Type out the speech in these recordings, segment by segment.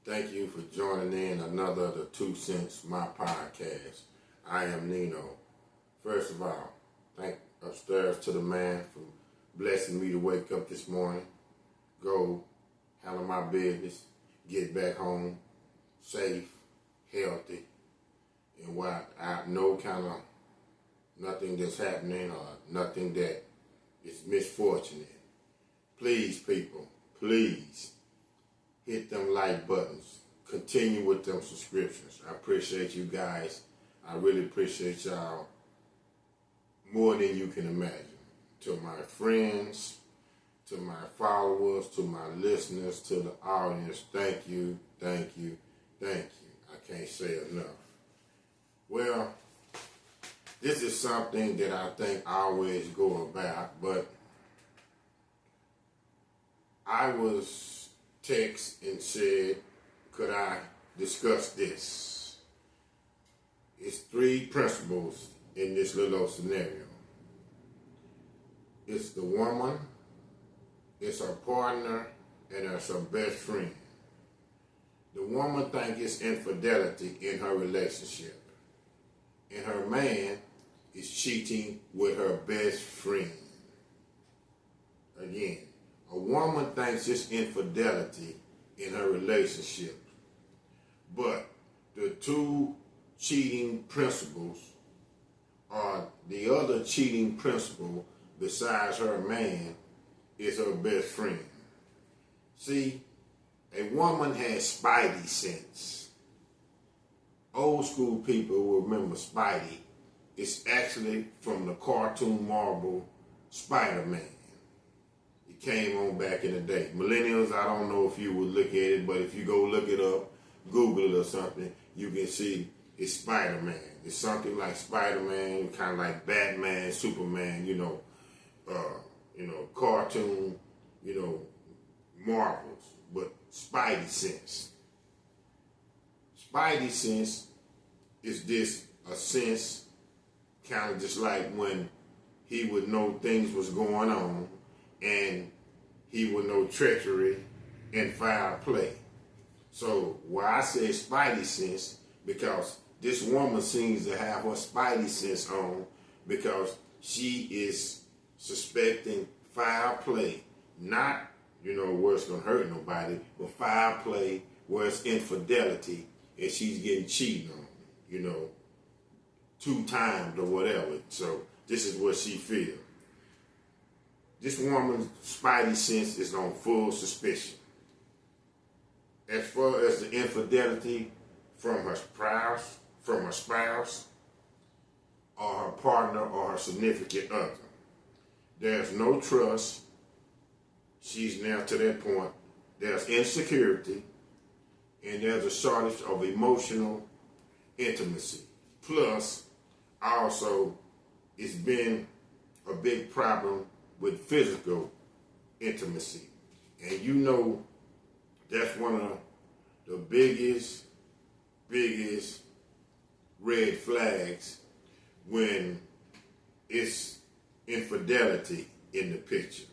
Thank you for joining in another of the 2 Cents, my podcast. I am Nino. First of all, thank upstairs to the man for blessing me to wake up this morning, go handle my business, get back home safe, healthy, and without no kind of nothing that's happening or nothing that is misfortunate. Please, people, please hit them like buttons. Continue with them subscriptions. I appreciate you guys. I really appreciate y'all more than you can imagine. To my friends, to my followers, to my listeners, to the audience, thank you, thank you, thank you. I can't say enough. Well, this is something that I think I always go about, but I was text and said, could I discuss this? It's 3 principles in this little scenario. It's the woman, it's her partner, and it's her best friend. The woman thinks it's infidelity in her relationship, and her man is cheating with her best friend. Again, a woman thinks it's infidelity in her relationship, but the 2 cheating principles are the other cheating principle besides her man is her best friend. See, a woman has spidey sense. Old school people will remember Spidey. It's actually from the cartoon Marvel Spider-Man. It came on back in the day. Millennials, I don't know if you would look at it, but if you go look it up, Google it or something, you can see it's Spider-Man. It's something like Spider-Man, kind of like Batman, Superman, cartoon, Marvels, but Spidey sense. Spidey sense is this a sense kind of just like when he would know things was going on and he would know treachery and foul play. So why I say Spidey sense, because this woman seems to have her Spidey sense on because she is suspecting foul play, not, where it's going to hurt nobody, but foul play where it's infidelity and she's getting cheated on, 2 times or whatever. So this is what she feels. This woman's Spidey sense is on full suspicion. As far as the infidelity from her spouse, or her partner, or her significant other, there's no trust. She's now to that point. There's insecurity, and there's a shortage of emotional intimacy. Plus, also, it's been a big problem with physical intimacy. And that's one of the biggest red flags when it's infidelity in the picture,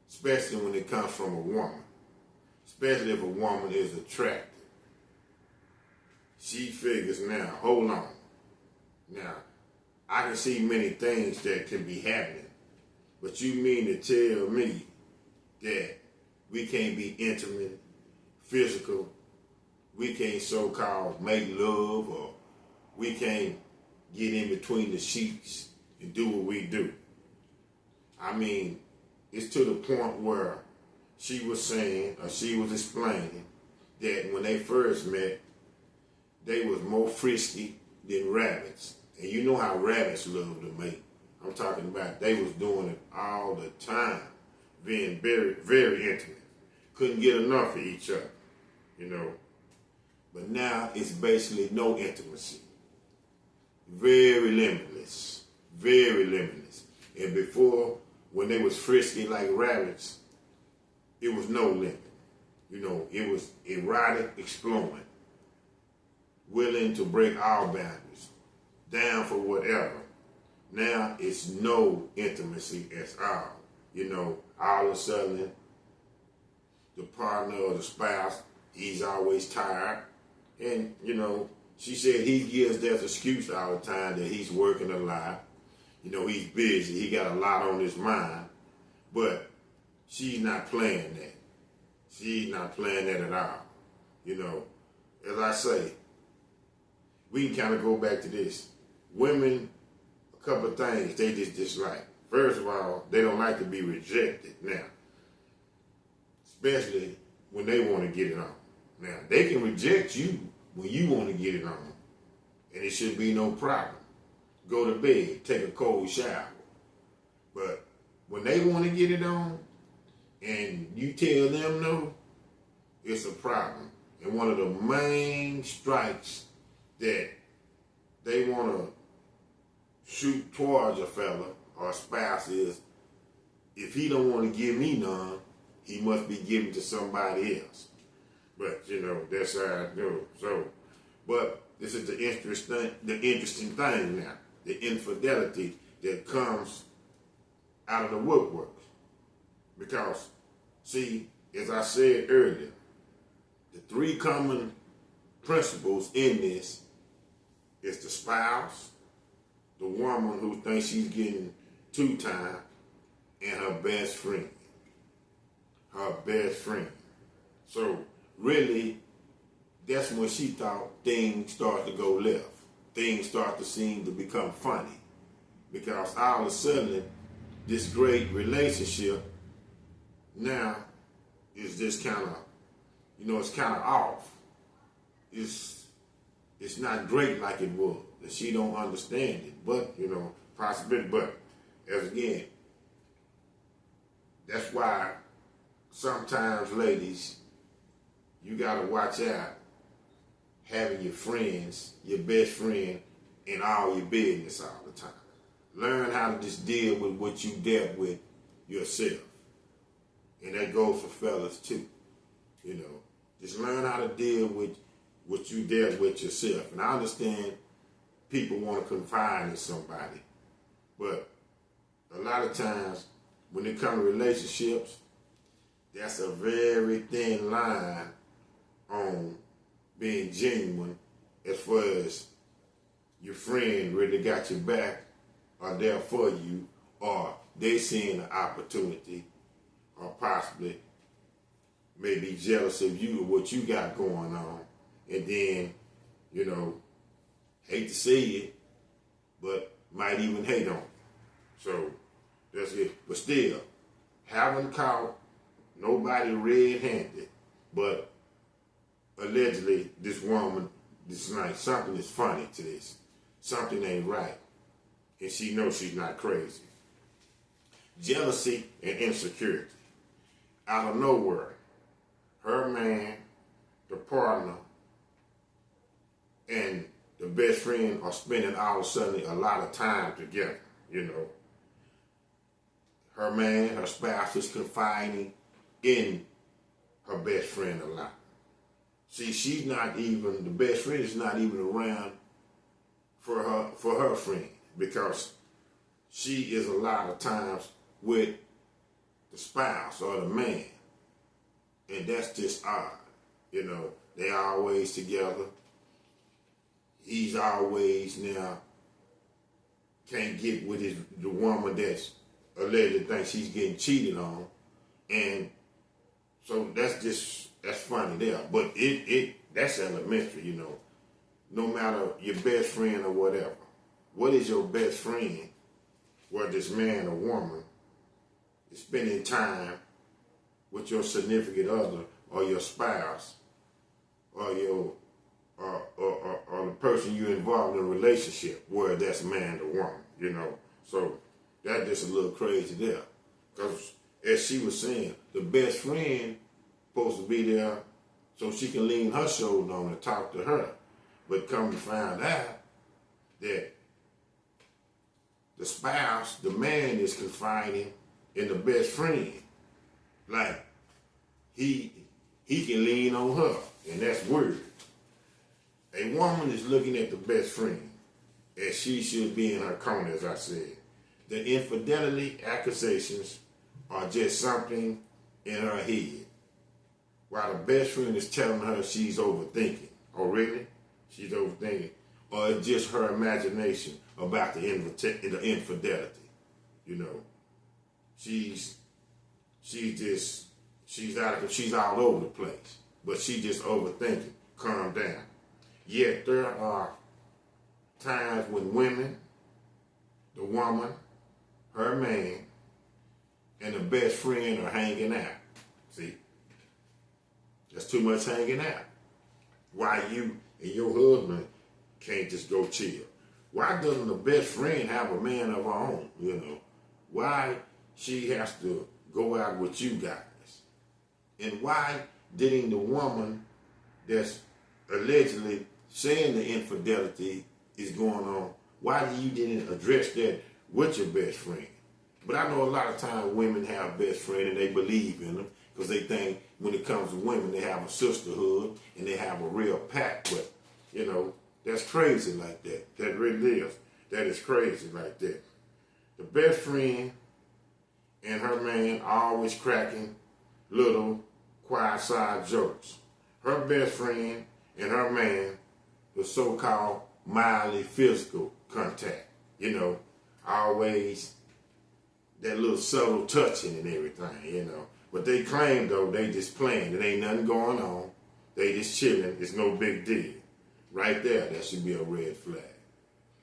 especially when it comes from a woman, especially if a woman is attractive. She figures now, hold on. Now, I can see many things that can be happening, but you mean to tell me that we can't be intimate, physical, we can't so-called make love, or we can't get in between the sheets and do what we do? I mean, it's to the point where she was saying, or she was explaining, that when they first met, they was more frisky than rabbits. And you know how rabbits love to mate. I'm talking about they was doing it all the time, being very, very intimate. Couldn't get enough of each other, But now it's basically no intimacy. Very limitless. Very limitless. And before, when they was frisky like rabbits, it was no limit. It was erotic, exploring, willing to break all boundaries, down for whatever. Now it's no intimacy at all. All of a sudden, the partner or the spouse, he's always tired. And, she said he gives that excuse all the time that he's working a lot. He's busy. He got a lot on his mind. But she's not playing that. She's not playing that at all. As I say, we can kind of go back to this. Women, a couple of things they just dislike. First of all, they don't like to be rejected now. Especially when they want to get it on. Now, they can reject you when you want to get it on. And it should be no problem. Go to bed, take a cold shower. But when they want to get it on, and you tell them no, it's a problem. And one of the main strikes that they want to shoot towards a fella or a spouse is, if he don't want to give me none, he must be giving to somebody else. But, that's how I do. So, but this is the interesting thing now. The infidelity that comes out of the woodwork. Because, see, as I said earlier, the three common principles in this is the spouse, the woman who thinks she's getting two time, and her best friend. Her best friend. So, really, that's when she thought things start to go left. Things start to seem to become funny. Because all of a sudden, this great relationship now is just kind of, it's kind of off. It's not great like it was. And she don't understand it. But, possibility. But, as again, that's why sometimes, ladies, you got to watch out having your friends, your best friend, in all your business all the time. Learn how to just deal with what you dealt with yourself. And that goes for fellas too. Just learn how to deal with what you dealt with yourself. And I understand people want to confide in somebody. But a lot of times, when it comes to relationships, that's a very thin line on being genuine as far as your friend really got your back or there for you, or they seeing an opportunity, or possibly may be jealous of you or what you got going on, and then, hate to say it, but might even hate on you. So that's it. But still, haven't caught nobody red-handed, but allegedly this woman, this night, something is funny to this. Something ain't right. And she knows she's not crazy. Jealousy and insecurity. Out of nowhere, her man, the partner, and the best friend are spending all of a sudden a lot of time together, Her man, her spouse is confiding in her best friend a lot. See, she's not even, the best friend is not even around for her friend, because she is a lot of times with the spouse or the man. And that's just odd. They always together. He's always now can't get with the woman that's allegedly thinks he's getting cheated on. And so that's funny there. But that's elementary, No matter your best friend or whatever. What is your best friend, whether it's man or woman, is spending time with your significant other or your spouse or or the person you're involved in a relationship, whether that's man or woman, So that's just a little crazy there. Because as she was saying, the best friend supposed to be there so she can lean her shoulder on and talk to her. But come to find out that the spouse, the man, is confiding in the best friend. Like, he can lean on her, and that's weird. A woman is looking at the best friend as she should be in her corner, as I said. The infidelity accusations are just something in her head. while the best friend is telling her she's overthinking. Oh, really? She's overthinking. Or it's just her imagination about the infidelity. You know, she's all over the place, but she just overthinking. Calm down. Yet there are times when women, the woman, her man, and the best friend are hanging out. See, that's too much hanging out. Why you and your husband can't just go chill? Why doesn't the best friend have a man of her own? You know, why she has to go out with you guys? And why didn't the woman that's allegedly saying the infidelity is going on, why you didn't address that with your best friend? But I know a lot of times women have best friends and they believe in them because they think when it comes to women, they have a sisterhood and they have a real pact. But, you know, that's crazy like that. That really is. That is crazy like that. The best friend and her man are always cracking little quiet side jokes. Her best friend and her man, the so-called mildly physical contact. You know, always that little subtle touching and everything, you know. But they claim, though, they just playing. It ain't nothing going on. They just chilling. It's no big deal. Right there, that should be a red flag.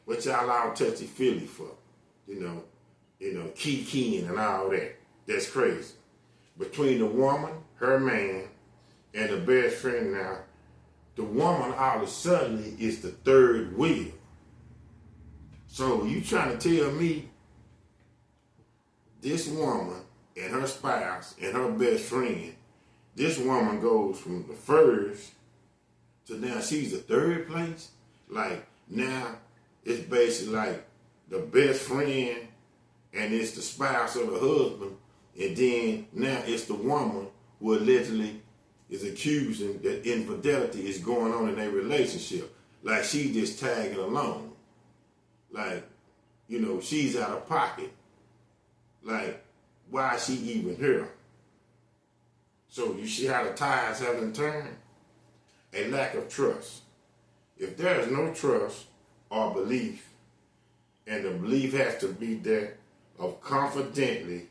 What y'all all touchy-feely for? You know, keying and all that. That's crazy. Between the woman, her man, and the best friend now, the woman all of a sudden is the third wheel. So you trying to tell me this woman and her spouse and her best friend, this woman goes from the first to now she's the third place? Like now it's basically like the best friend and it's the spouse or the husband, and then now it's the woman who allegedly is accusing that infidelity is going on in their relationship. Like she just tagging along. Like, you know, she's out of pocket. Like, why is she even here? So you see how the tides haven't turned? A lack of trust. If there is no trust or belief, and the belief has to be that of confidently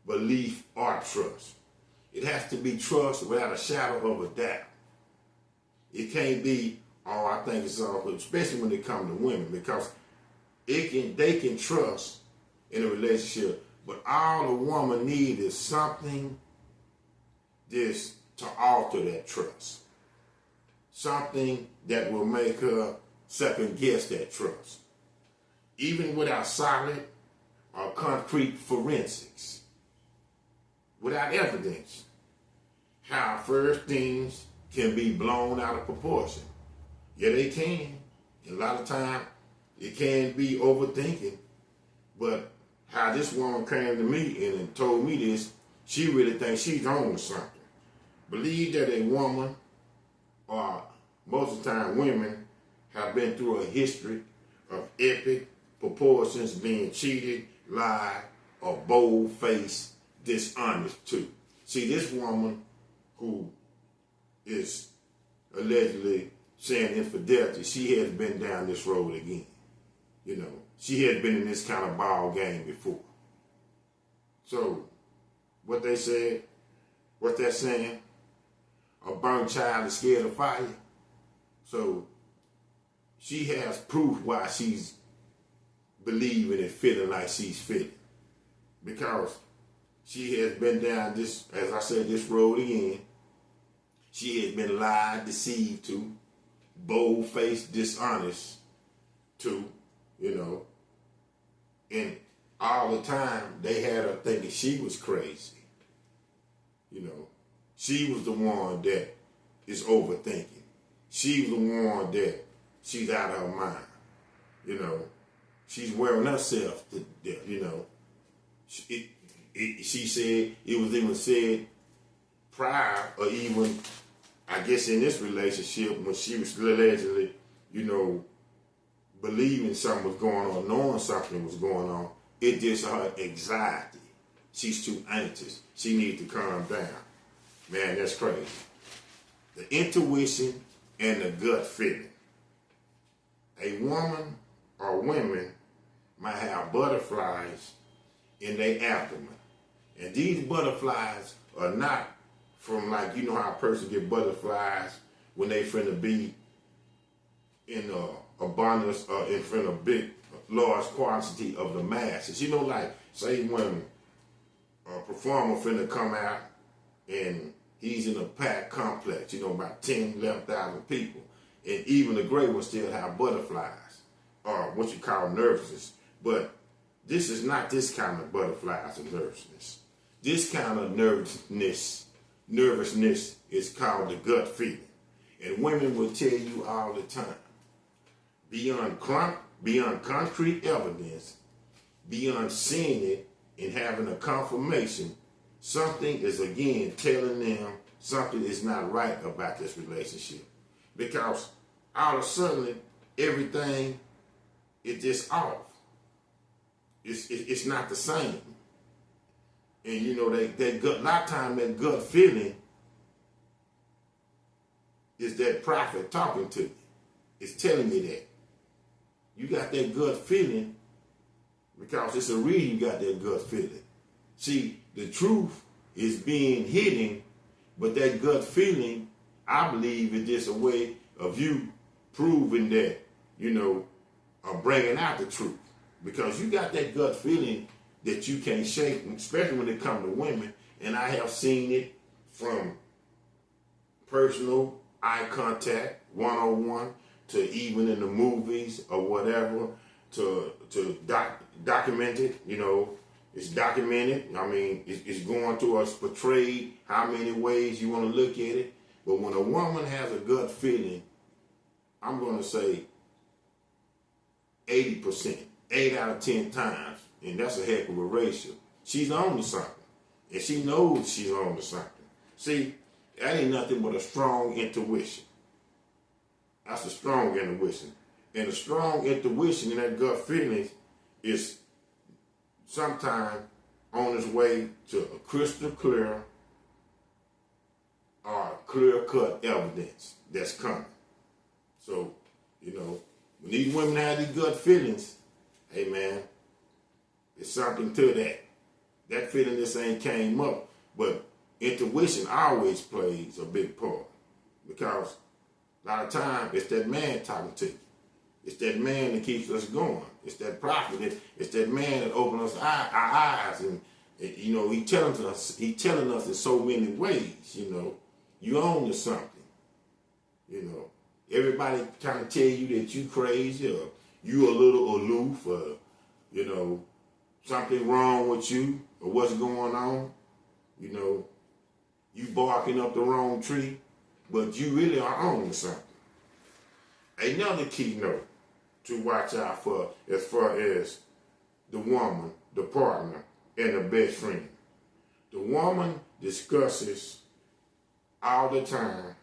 belief or trust. It has to be trust without a shadow of a doubt. It can't be, oh, I think it's all, especially when it comes to women, because they can trust in a relationship, but all a woman needs is something just to alter that trust. Something that will make her second guess that trust. Even without solid or concrete forensics. Without evidence, how first things can be blown out of proportion. Yeah, they can. And a lot of time, it can be overthinking. But how this woman came to me and told me this, she really thinks she's on to something. Believe that a woman, or most of the time women, have been through a history of epic proportions, being cheated, lied, or bold-faced, dishonest too. See, this woman who is allegedly saying infidelity, she has been down this road again. You know, she has been in this kind of ball game before. So, what they said, what they're saying, a burnt child is scared of fire. So, she has proof why she's believing and feeling like she's feeling. Because she has been down this, as I said, this road again. She has been lied, deceived to, bold-faced, dishonest to, you know. And all the time, they had her thinking she was crazy. You know, she was the one that is overthinking. She was the one that she's out of her mind. You know, she's wearing herself to death, you know. She said, it was even said prior, or even, I guess in this relationship, when she was allegedly, you know, believing something was going on, knowing something was going on, it just her anxiety. She's too anxious. She needs to calm down. Man, that's crazy. The intuition and the gut feeling. A woman or women might have butterflies in their abdomen. And these butterflies are not from, like, you know how a person get butterflies when they finna be in abundance or in front of big, large quantity of the masses. You know, like, say when a performer finna come out and he's in a packed complex, you know, about 10, 11,000 people. And even the great ones still have butterflies, or what you call nervousness. But this is not this kind of butterflies and nervousness. This kind of nervousness is called the gut feeling. And women will tell you all the time, beyond concrete evidence, beyond seeing it and having a confirmation, something is again telling them something is not right about this relationship. Because all of a sudden, everything is just off. It's not the same. And you know, that gut, a lot of times that gut feeling is that prophet talking to you. It's telling you that. You got that gut feeling because it's a reason you got that gut feeling. See, the truth is being hidden, but that gut feeling, I believe, is just a way of you proving that, you know, bringing out the truth. Because you got that gut feeling that you can't shake, especially when it comes to women. And I have seen it from personal eye contact, one-on-one, to even in the movies or whatever, to document it, you know. It's documented. I mean, it's going to us portrayed how many ways you want to look at it. But when a woman has a gut feeling, I'm going to say 80%, 8 out of 10 times, and that's a heck of a ratio. She's on to something, and she knows she's on to something. See, that ain't nothing but a strong intuition. That's a strong intuition. And a strong intuition in that gut feeling is sometimes on its way to a crystal clear or clear-cut evidence that's coming. So, you know, when these women have these gut feelings, hey man, there's something to that. That feeling just ain't came up, but intuition always plays a big part because a lot of times it's that man talking to you. It's that man that keeps us going. It's that prophet. It's that man that opens our eyes, and you know he telling us in so many ways. You know, you own to something. You know, everybody kind of tell you that you crazy or you a little aloof or you know something wrong with you or what's going on. You know, you barking up the wrong tree, but you really are on to something. Another key note to watch out for as far as the woman, the partner, and the best friend. The woman discusses all the time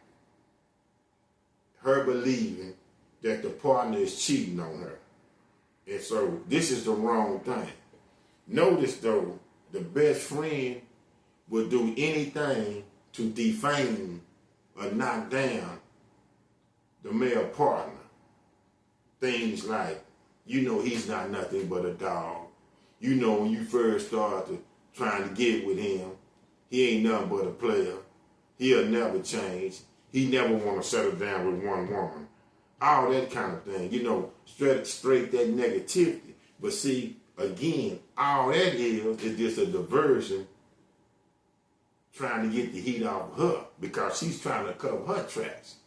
her believing that the partner is cheating on her. And so this is the wrong thing. Notice though, the best friend will do anything to defame or knock down the male partner. Things like, you know he's not nothing but a dog. You know when you first started trying to get with him, he ain't nothing but a player. He'll never change. He never want to settle down with one woman. All that kind of thing. You know, straight that negativity. But see, again, all that is just a diversion trying to get the heat off of her because she's trying to cover her tracks.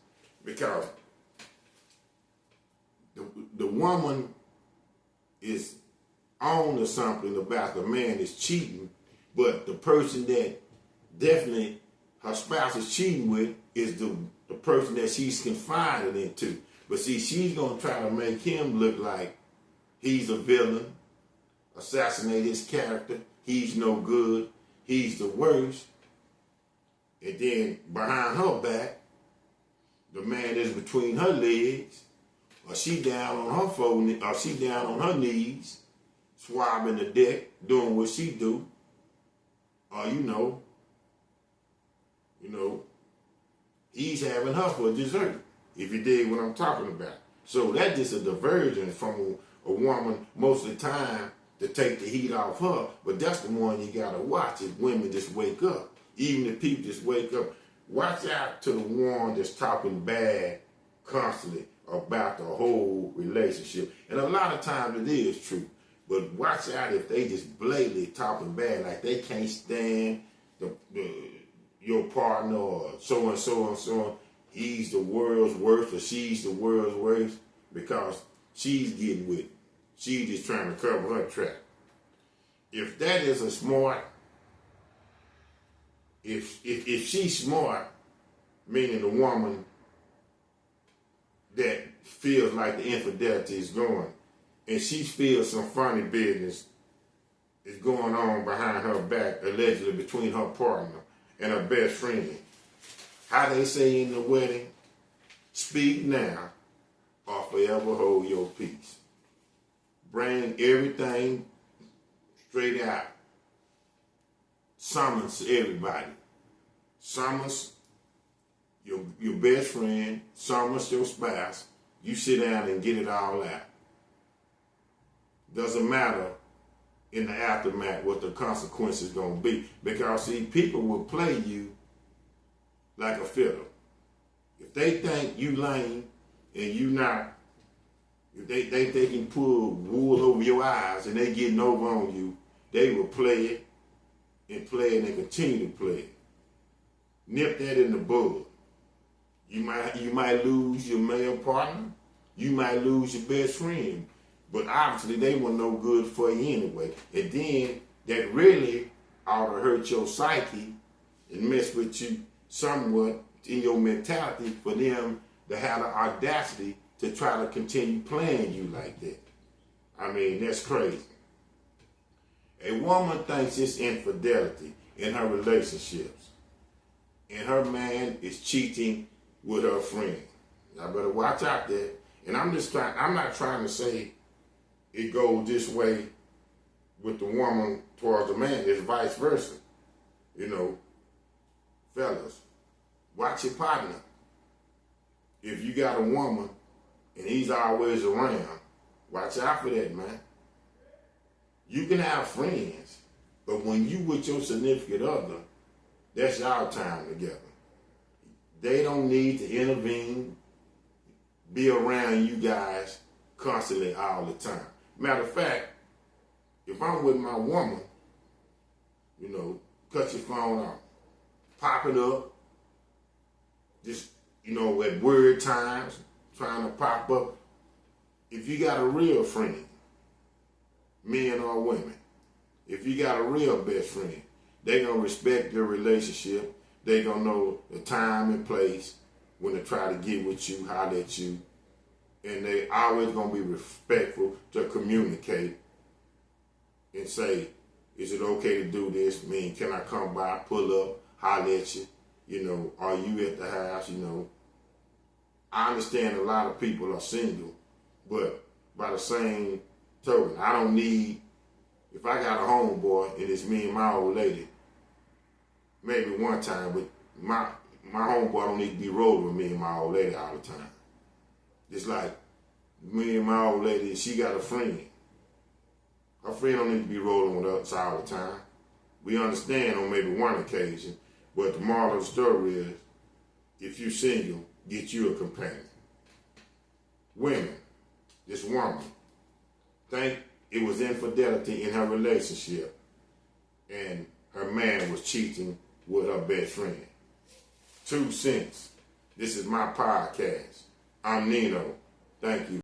Because the woman is on to something about the man is cheating, but the person that definitely her spouse is cheating with is the person that she's confided into. But see, she's going to try to make him look like he's a villain, assassinate his character, he's no good, he's the worst. And then behind her back, the man is between her legs, or she down on her phone, or she down on her knees, swabbing the deck, doing what she do, or you know, You know, he's having her for dessert, if you dig what I'm talking about. So that's just a diversion from a woman most of the time to take the heat off her, but that's the one you gotta watch if women just wake up. Even if people just wake up, watch out to the one that's talking bad constantly about the whole relationship. And a lot of times it is true, but watch out if they just blatantly talking bad, like they can't stand your partner or so and so and so on. He's the world's worst or she's the world's worst because she's getting with it. She's just trying to cover her track. If that is a smart, if she's smart, meaning the woman that feels like the infidelity is going, and she feels some funny business is going on behind her back, allegedly between her partner and her best friend. How they say in the wedding, speak now or forever hold your peace. Bring everything straight out. Summons everybody. Summons your best friend, summons your spouse. You sit down and get it all out. Doesn't matter in the aftermath what the consequences gonna be. Because see, people will play you like a fiddle. If they think you lame and you not, if they think they can pull wool over your eyes and they getting over on you, they will play it and continue to play it. Nip that in the bud. You might lose your male partner. You might lose your best friend. But obviously they were no good for you anyway. And then that really ought to hurt your psyche and mess with you somewhat in your mentality for them to have the audacity to try to continue playing you like that. I mean, that's crazy. A woman thinks it's infidelity in her relationships, and her man is cheating with her friend. Y'all better watch out there. And I'm not trying to say it goes this way with the woman towards the man. It's vice versa. You know, fellas, watch your partner. If you got a woman and he's always around, watch out for that, man. You can have friends, but when you with your significant other, that's y'all time together. They don't need to intervene, be around you guys constantly all the time. Matter of fact, if I'm with my woman, you know, cut your phone off, pop it up, just, you know, at weird times, trying to pop up. If you got a real friend, men or women, if you got a real best friend, they gonna respect your relationship. They gonna know the time and place when to try to get with you, holler at you. And they always gonna be respectful to communicate and say, is it okay to do this? Can I come by, pull up, holler at you? You know, are you at the house? You know, I understand a lot of people are single, but by the same token, I don't need, if I got a homeboy and it's me and my old lady, maybe one time, but my homeboy don't need to be rolling with me and my old lady all the time. It's like me and my old lady, she got a friend. Her friend don't need to be rolling with us all the time. We understand on maybe one occasion, but the moral of the story is, if you're single, get you a companion. Women, this woman, think it was infidelity in her relationship and her man was cheating with her best friend. 2 cents. This is my podcast. I'm Nino. Thank you.